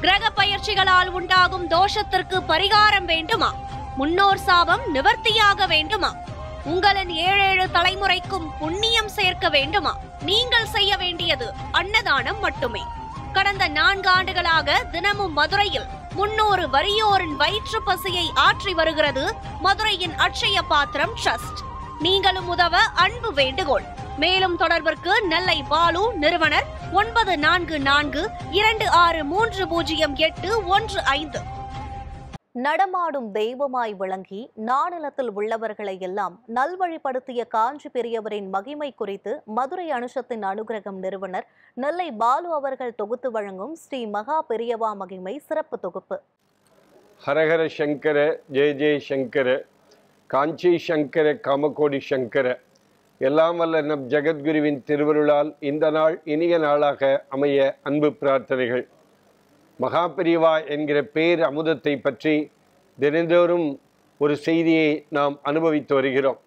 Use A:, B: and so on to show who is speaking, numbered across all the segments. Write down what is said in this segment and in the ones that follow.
A: கிரக பயிற்சிகளால் உண்டாகும் தோஷத்திற்கு பரிகாரம் வேண்டுமா? முன்னோர் சாபம் நிவர்த்தியாக வேண்டுமா? உங்களின் 7 தலைமுறைக்கும் புண்ணியம் சேர்க்க வேண்டுமா? நீங்கள் செய்ய வேண்டியது அன்னதானம் மட்டுமே. கடந்த 4 ஆண்டுகளாக தினமும் மதுரையில் 300 வறியோரின் வயிற்று பசியை ஆற்றி வருகிறது மதுரையின் அட்சய பாத்திரம் ட்ரஸ்ட். நீங்களும் உதவ அன்பு வேண்டுகோள். மேலும் தொடர்பிற்கு நெல்லை பாலு, நிறுவனர் 944226300815.
B: நடமாடும் தெய்வமாய் விளங்கி நாடலத்தில் உள்ளவர்களை எல்லாம் நல்வழிப்படுத்திய காஞ்சி பெரியவரின் மகிமை குறித்து மதுரை அனுஷத்தின் அனுகிரகம் நிறுவனர் நெல்லை பாலு அவர்கள் தொகுத்து வழங்கும் ஸ்ரீ மகா பெரியவா மகிமை சிறப்பு தொகுப்பு.
C: ஹரஹர சங்கர, ஜெய ஜெய சங்கர, காஞ்சி சங்கர, காமகோடி சங்கர. எல்லாம் வல்ல நம் ஜெகத்குருவின் திருவருளால் இந்த நாள் இனிய நாளாக அமைய அன்பு பிரார்த்தனைகள். மகா பெரியவா என்கிற பேர் அமுதத்தை பற்றி தினந்தோறும் ஒரு செய்தியை நாம் அனுபவித்து வருகிறோம்.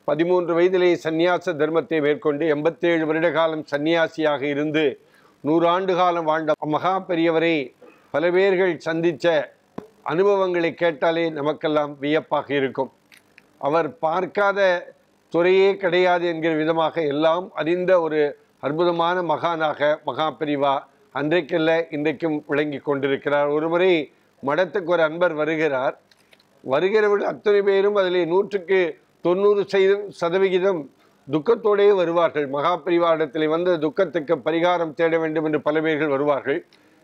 C: 13 வயதிலே சந்நியாச தர்மத்தை மேற்கொண்டு 87 வருட காலம் சந்நியாசியாக இருந்து 100 ஆண்டு காலம் வாழ்ந்த மகா பெரியவரை பல பேர்கள் சந்தித்த அனுபவங்களை கேட்டாலே நமக்கெல்லாம் வியப்பாக இருக்கும். அவர் பார்க்காத துறையே கிடையாது என்கிற விதமாக எல்லாம் அறிந்த ஒரு அற்புதமான மகானாக மகா பெரியவா அன்றைக்கல்ல இன்றைக்கும் விளங்கி கொண்டிருக்கிறார். ஒருமுறை மடத்துக்கு ஒரு அன்பர் வருகிறவர்கள் அத்தனை பேரும் அதில் 100% துக்கத்தோடே வருவார்கள். மகா பெரியவா இடத்திலே வந்து துக்கத்துக்கு பரிகாரம் தேட வேண்டும் என்று பல பேர்கள் வருவார்கள்.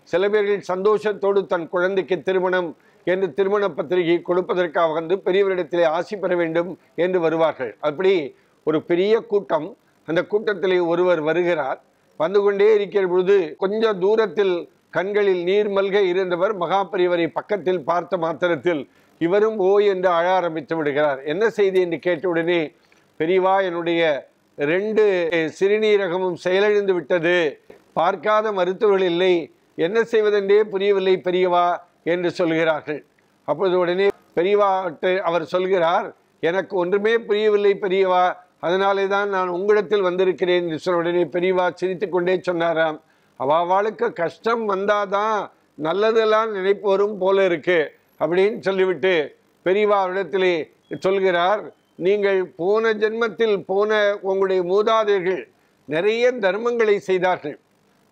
C: சில பேர்கள் சந்தோஷத்தோடு தன் குழந்தைக்கு திருமணம் என்று திருமண பத்திரிகை கொடுப்பதற்காக வந்து பெரியவரிடத்திலே ஆசி பெற வேண்டும் என்று வருவார்கள். அப்படி ஒரு பெரிய கூட்டம். அந்த கூட்டத்திலே ஒருவர் வருகிறார். வந்து கொண்டே இருக்கிற பொழுது கொஞ்சம் தூரத்தில் கண்களில் நீர் மல்க இருந்தவர் மகா பெரியவரை பக்கத்தில் பார்த்த மாத்திரத்தில் இவரும் ஓ என்று அழ ஆரம்பித்து விடுகிறார். என்ன செய்தி என்று கேட்டவுடனே, பெரியவா, என்னுடைய 2 சிறுநீரகமும் செயலிழந்து விட்டது, பார்க்காத மருத்துவர்கள் இல்லை, என்ன செய்வதென்றே புரியவில்லை பெரியவா என்று சொல்கிறார்கள். அப்பொழுது உடனே பெரியவா அவர் சொல்கிறார், எனக்கு ஒன்றுமே புரியவில்லை பெரியவா, அதனாலே தான் நான் உங்களிடத்தில் வந்திருக்கிறேன் என்று சொன்ன உடனே பெரியவா சிரித்து கொண்டே சொன்னாராம், அவளுக்கு கஷ்டம் வந்தாதான் நல்லதெல்லாம் நினைப்பு வரும் போல இருக்கு அப்படின்னு சொல்லிவிட்டு பெரியவா இடத்திலே சொல்கிறார், நீங்கள் போன ஜென்மத்தில் உங்களுடைய மூதாதையர்கள் நிறைய தர்மங்களை செய்தார்கள்,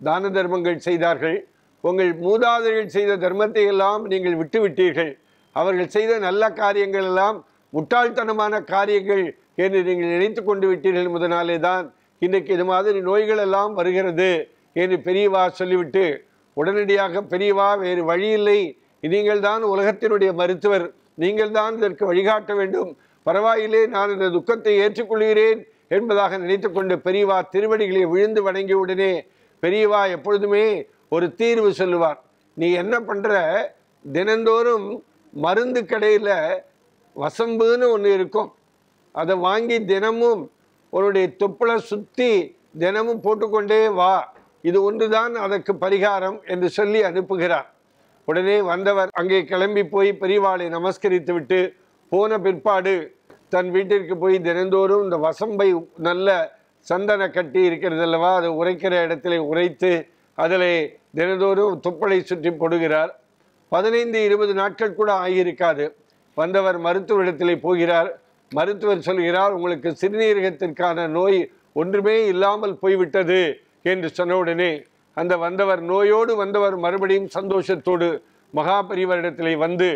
C: தான தர்மங்கள் செய்தார்கள். உங்கள் மூதாதையர்கள் செய்த தர்மத்தை எல்லாம் நீங்கள் விட்டுவிட்டீர்கள். அவர்கள் செய்த நல்ல காரியங்கள் எல்லாம் முட்டாள்தனமான காரியங்கள் என்று நீங்கள் நினைத்து கொண்டு விட்டீர்கள். முதனாலே தான் இன்றைக்கு இது மாதிரி நோய்கள் எல்லாம் வருகிறது என்று பெரியவா சொல்லிவிட்டு உடனடியாக, பெரியவா, வேறு வழி இல்லை, நீங்கள் தான் உலகத்தினுடைய மருத்துவர், நீங்கள் தான் இதற்கு வழிகாட்ட வேண்டும், பரவாயில்லை, நான் இந்த துக்கத்தை ஏற்றுக்கொள்கிறேன் என்பதாக நினைத்து கொண்டு பெரியவா திருவடிகளை விழுந்து வணங்கிய உடனே பெரியவா எப்பொழுதுமே ஒரு தீர்வு சொல்லுவார். நீ என்ன பண்ணுற, தினந்தோறும் மருந்து கடையில் வசம்புன்னு ஒன்று இருக்கும், அதை வாங்கி தினமும் உன்னுடைய தொப்புளை சுற்றி தினமும் போட்டுக்கொண்டே வா, இது ஒன்றுதான் அதற்கு பரிகாரம் என்று சொல்லி அனுப்புகிறார். உடனே வந்தவர் அங்கே கிளம்பி போய் பெரியவாளை நமஸ்கரித்து விட்டு போன பிற்பாடு தன் வீட்டிற்கு போய் தினந்தோறும் இந்த வசம்பை நல்ல சந்தன கட்டி இருக்கிறது அல்லவா, அதை உரைக்கிற இடத்துல உரைத்து அதில் தினந்தோறும் தொப்பளை சுற்றி போடுகிறார். 15-20 நாட்கள் கூட ஆகியிருக்காது. வந்தவர் மருத்துவரிடத்திலே போகிறார். மருத்துவர் சொல்கிறார், உங்களுக்கு சிறுநீரகத்திற்கான நோய் ஒன்றுமே இல்லாமல் போய்விட்டது என்று சொன்னவுடனே அந்த வந்தவர், நோயோடு வந்தவர் மறுபடியும் சந்தோஷத்தோடு மகா பெரியவரிடத்திலே வந்து,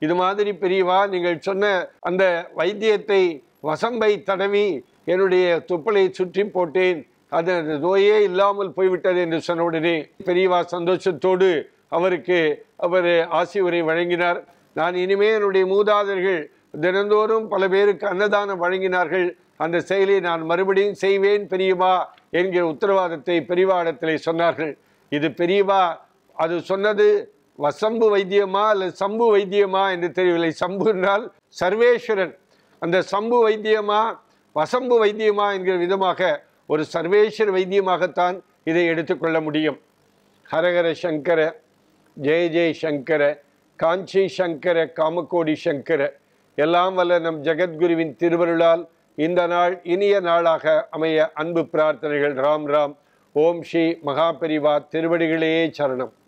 C: இது மாதிரி பெரியவா, நீங்கள் சொன்ன அந்த வைத்தியத்தை வசம்பை தடவி என்னுடைய தொப்பலை சுற்றி போட்டேன், அது நோயே இல்லாமல் போய்விட்டது என்று சொன்ன உடனே பெரியவா சந்தோஷத்தோடு அவருக்கு அவர் ஆசி உரை வழங்கினார். நான் இனிமே என்னுடைய மூதாதையர்கள் தினந்தோறும் பல பேருக்கு அன்னதானம் வழங்கினார்கள், அந்த செயலை நான் மறுபடியும் செய்வேன் பெரியவா என்கிற உத்தரவாதத்தை பெரியவாடத்திலே சொன்னார்கள். இது பெரியவா அது சொன்னது வசம்பு வைத்தியமா அல்லது சம்பு வைத்தியமா என்று தெரியவில்லை. சம்பு என்றால் சர்வேஸ்வரன், அந்த சம்பு வைத்தியமா வசம்பு வைத்தியமா என்கிற விதமாக ஒரு சர்வேஸ்வர வைத்தியமாகத்தான் இதை எடுத்துக்கொள்ள முடியும். ஹரஹர சங்கர, ஜெய ஜெய சங்கர, காஞ்சி சங்கர, காமகோடி சங்கர. எல்லாம் வல்ல நம் ஜெகத்குருவின் திருவருளால் இந்த நாள் இனிய நாளாக அமைய அன்பு பிரார்த்தனைகள். ராம் ராம். ஓம் ஸ்ரீ மகா பெரிவா திருவடிகளே சரணம்.